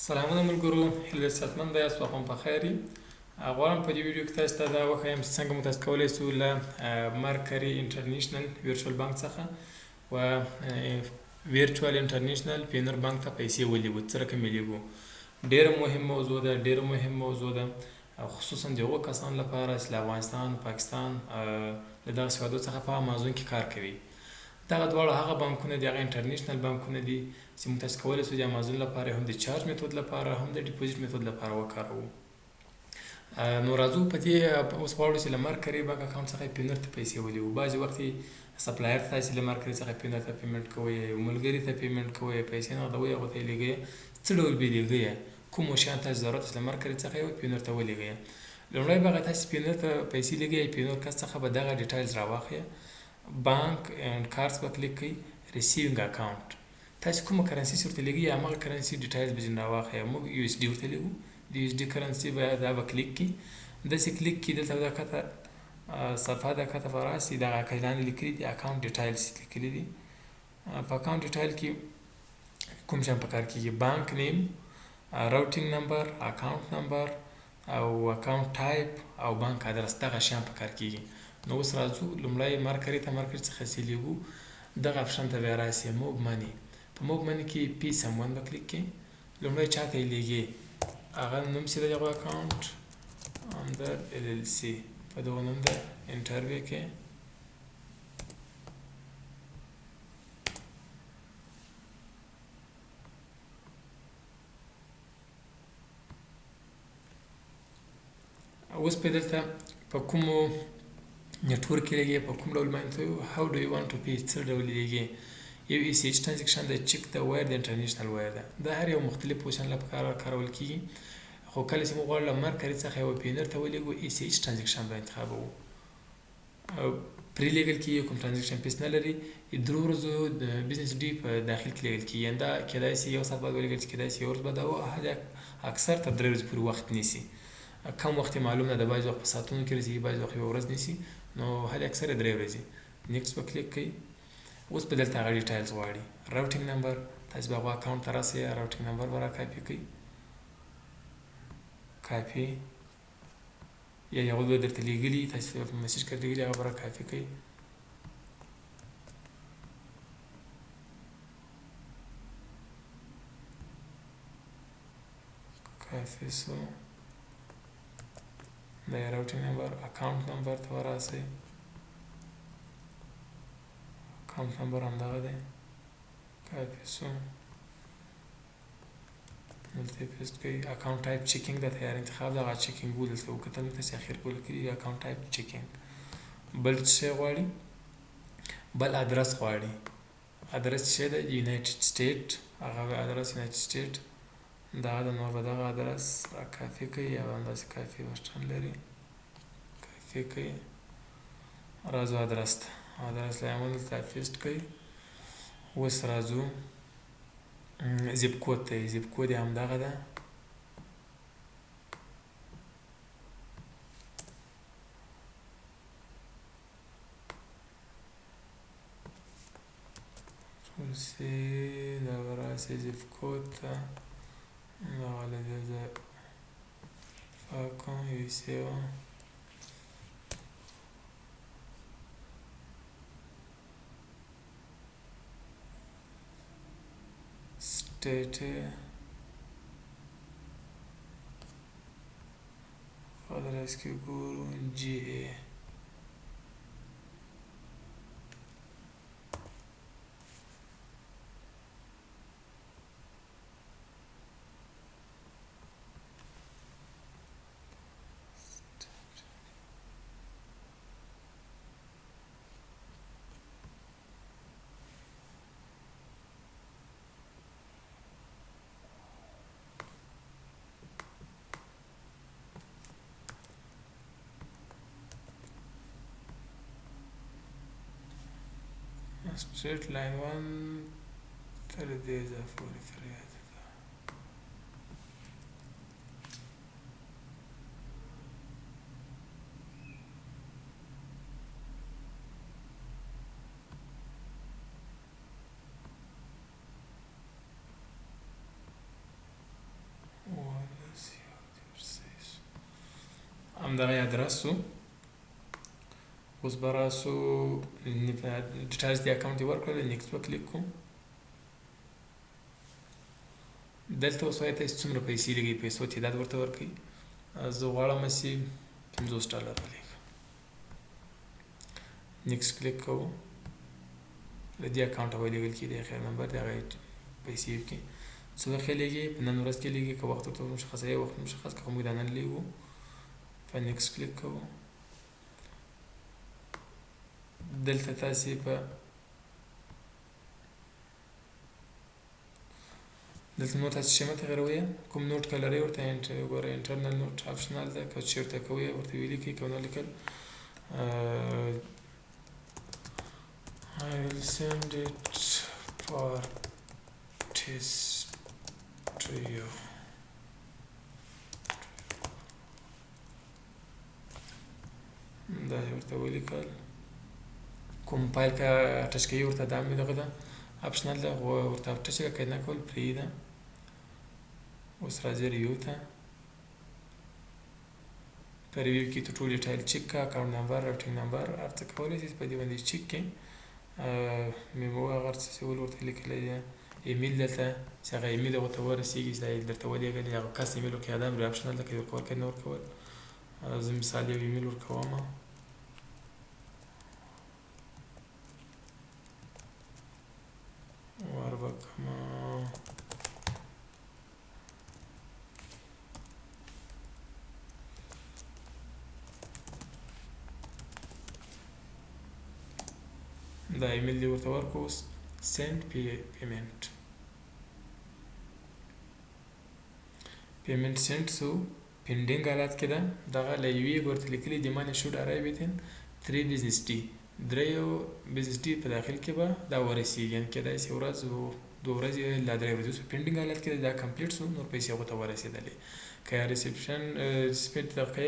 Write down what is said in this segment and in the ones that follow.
سلامونه ملګرو، هیله صحتمند یاست، وخت مو په خیر وي. غواړم په دې ویډیو کې تاسو ته دا وښیم چې څنګه مو تاسو کولی شو له مرکري انټرنیشنل ورچوال بانک څخه و ورچوال انټرنیشنل پینر بانک ته پیسې ولېږو. څه رقم یې لېږو؟ ډېره مهم موضوع ده، ډېره مهم موضوع ده، خصوصا د هغو کسانو لپاره چې له افغانستان، پاکستان له دغسې هېوادو څخه په امازون کې کار کوي. دغه دواړه هغه بانکونه دي، هغه انټرنیشنل بانکونه دي چې موږ تاسو کولی شو د امازون لپاره هم د چارج میتود لپاره هم د ډیپوزیټ میتود لپاره وکاروو. نو راځو په دې اوس غواړو چې له مرکري بانک اکاونټ څخه پینر ته پیسې ولېږو. بعضې وخت سپلایر ته تاسې له مرکري څخه پینر ته پیمنټ کوئ، ملګري ته پیمنټ کوئ، پیسې نغدوئ، هغو ته یې لیږئ. څه ډول به یې لیږئ؟ کومو شیانو ته ضرورت له مرکري څخه یو پینر ته ولېږئ. لومړی به هغه تاسې پینر ته پیسې لیږئ، پینر کس څخه به دغه ډیټیلز راواخلئ. بانک اینډ کارډز به کلیک کړئ، ریسیوینګ اکاونټ تاسو کومه کرنسي چې ورته لیږئ همغه کرنسي ډیټیلز به ځینې راواخلئ. موږ یو اس ډي ورته لیږو، د یو اس ډي کرنسي به دا به کلیک کړي. داسې کلیک کړي، دلته به دا کته صفحه دا کته به راسي، دغه لاندې لیکلي دي اکاونټ ډیټیلز لیکلي دي. په اکاونټ ډیټیل کې کوم شیان پکار کېږي؟ بانک نیم، راوټینګ نمبر، اکاونټ نمبر او اکاونټ ټایپ او بانک ادرس، دغه شیان پکار کېږي. نو اوس راځو لومړی مرکري ته مرکري څخه چې لیږو دغه اپشن ته بیا راسي، موو منی. په موو منی کې پی سم ون به کلیک کړئ. لومړی چاته یې لیږئ هغه نوم چې د هغو اکاونټ اندر ال ال سی، په دغه نوم ده انټر به کړئ. اوس په دلته په کومو نیټورک کې لیږئ، په کوم ډول باندې هاو ډو یو وانټ ټو پی، څه ډول لیږئ. یو ای سی ایچ ټرانزیکشن ده، چک ده، وایر ده، انټرنیشنل وایر ده. دا هر یو مختلف پوزیشن لپاره کارول کېږي. خو کله چې موږ غواړو له مرکري څخه یو پینر ته ولېږو، ای سی ایچ ټرانزیکشن به انتخابوو. پرې لیږل کېږي، کوم ټرانزیکشن فیس نه لري. درو ورځو د بزنس ډي په داخل کې لیږل کېږي. دا کېدای شي یو ساعت بعد ولېږل شي، کېدای شي یو ورځ بعد، او اکثر تر 3 ورځې پورې وخت نیسي. کم وخت معلوم نه ده، بعضې وخت په ساعتونو کې رسېږي، بعضې وخت یوه ورځ نیسي. نو حد اکثر 3 ورځې. نیکسټ به کلیک کړئ. اوس په دلته هغه ډیټیلز غواړي. راوټینګ نمبر تاسې به هغه اکاونټ ته راسئ، راوټینګ نمبر به را کاپي کړئ، کاپي یا هغوی به درته لیږلي، تاسې په میسج کې لیږلي، هغه به را کاپي کړئ. کافي سو دا یې راوټینګ نمبر، اکاونټ نمبر ته به راسئ. اکاونټ نمبر همدغه دی، کافي سو دلته یې پیسټ کړئ. اکاونټ ټایپ چیکینګ ده، تیار انتخاب ده، هغه چیکینګ ودلته وکتل مو تاسې اخر کې ولیکلي اکاونټ ټایپ چیکینګ. بل څه شی غواړي؟ بل ادرس غواړي. ادرس څه شی ده؟ یونایټډ سټیټ، هغه ادرس یونایټډ سټیټ دغه ده. نو به دغه ادرس را کافي کړئ، یا همداسې کافي وسټرن لري، کافي کړئ. راځو ادرس ته، ادرس لا یې دلته پیسټ کړئ. اوس راځو زیپ کود ته، زیپ کود یې همدغه ده. ټولسي دا به راسي زیپ کود ته، دغه له دې ځایه دفاع کوم، یو سی وه سټیټ ادرس کې ګورو جی اے. سټریټ لاین 1 تر دې ځایه پورې فریاد ده. دغه ادرس سو اوس به راسو ډیټیلز د اکاونټ یې ورکړل نیکسټ به کلیک کوم دلته اوس وایي تاسو څومره پیسې لګوئ پیسو تعداد ورته ورکوئ زه غواړم چې $50 ولګوم نیکسټ کلیک کوو له دې اکاونټه به لېږل کېږي د خیر نمبر د هغه پیسې وکړي څه وخت یې لېږي په نن ورځ کې لېږي که وخت ورته مشخص یې وخت مشخص که موږ دا نن لېږو په نیکسټ کلیک کوو دلته تاسې په دلته نور تاسې شی مه تغیروئ کوم نوټ که لرئ ورته ګوره انټرنل نوټ آپشنل ده که چېرته کوئ ورته ولیکئ که ونه لیکل I will send it for test to you. دا ورته ولیکل کوم فایل که ټچ کوي ورته دا مې دغه ده اپشنل ده ورته ټچ که نه کول پرېږده اوس راځي ریویو ته په ریویو کې تر ټولو ډیټایل چک کړه اکاونټ نمبر راوټینګ نمبر هر څه کولی شئ په دې باندې چک کړئ میمو هغه هر څه چې ورته لیکلی دی ایمیل دلته چې هغه ایمیل ورته ورسېږي چې دا یې درته ولېږلی هغه کس ایمیل ورکړئ دا هم اپشنل ده که یې ورکول که نه ورکول زه مثال یو ایمیل ورکوم وربکمه دا ایمیل دی ورته ورکړو سینډ پیمنټ سینډ سو پینډینګ حالت کې ده دغه له یوې ورته لیکلي د مانی شوډ ارایو ویتن 3 بزنس ډی دریو بزنس ډی په داخل کې به دا ورسیږي یعنې کېدای شي ورځ دوه ورځې لا درې ورځې اوس په پینډینګ حالت کې دا کمپلیټ سو نور پیسې هغه ته ورسېدلې که ریسیپټ دغه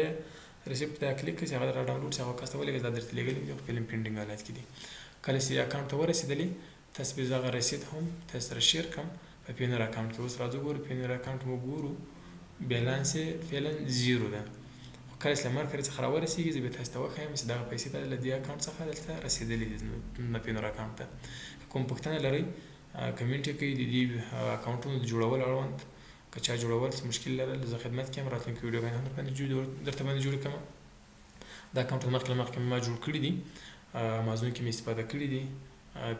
ریسیپټ دا کلیک کړئ چې هغه را ډاونلوډ شي هغه کس ته ولېږئ دا درته لېږلي دي خو فلم پینډینګ حالت کې دي کله چې اکاونټ ته ورسېدلې تاسو به دغه رسید هم تاسو سره شیر کړم په پینر اکاونټ کې اوس راځو ګورو پینر اکاونټ مو ګورو بیلانس یې فعلا زیرو ده خو کله چې له مرکز څخه راورسېږي زه به تاسو ته وښیم چې دغه پیسې ته له دې اکاونټ څخه دلته رسېدلې دي نه پینر اکاونټ ته کوم پوښتنه لرئ کمنټ یې کړئ د دې اکاونټونو د جوړولو اړوند که چا جوړول څه مشکل لرل زه خدمت کې یم راتلونکي ویډیوګانې هم درته باندې جوړې کړم دا اکاونټونه مخکې له مخکې ما جوړ کړي دي امازون کې مې استفاده کړې دي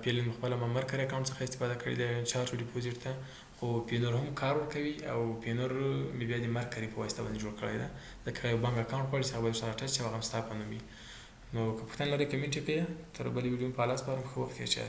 پیلن خپله ما مرکري اکاونټ څخه استفاده کړې ده چارج ډیپوزیټ ته خو پینر هم کار ورکوي او پینر مې بیا د مرکري په واسطه باندې جوړ کړی ده ځکه یو بانک اکاونټ غواړي چې هغه به ورسره ټچ شي هغه هم ستا په نوم وي نو که پوښتنه لرئ کمنټ یې کړئ تر بلې ویډیو په الله سپارم ښه وخت تېر شه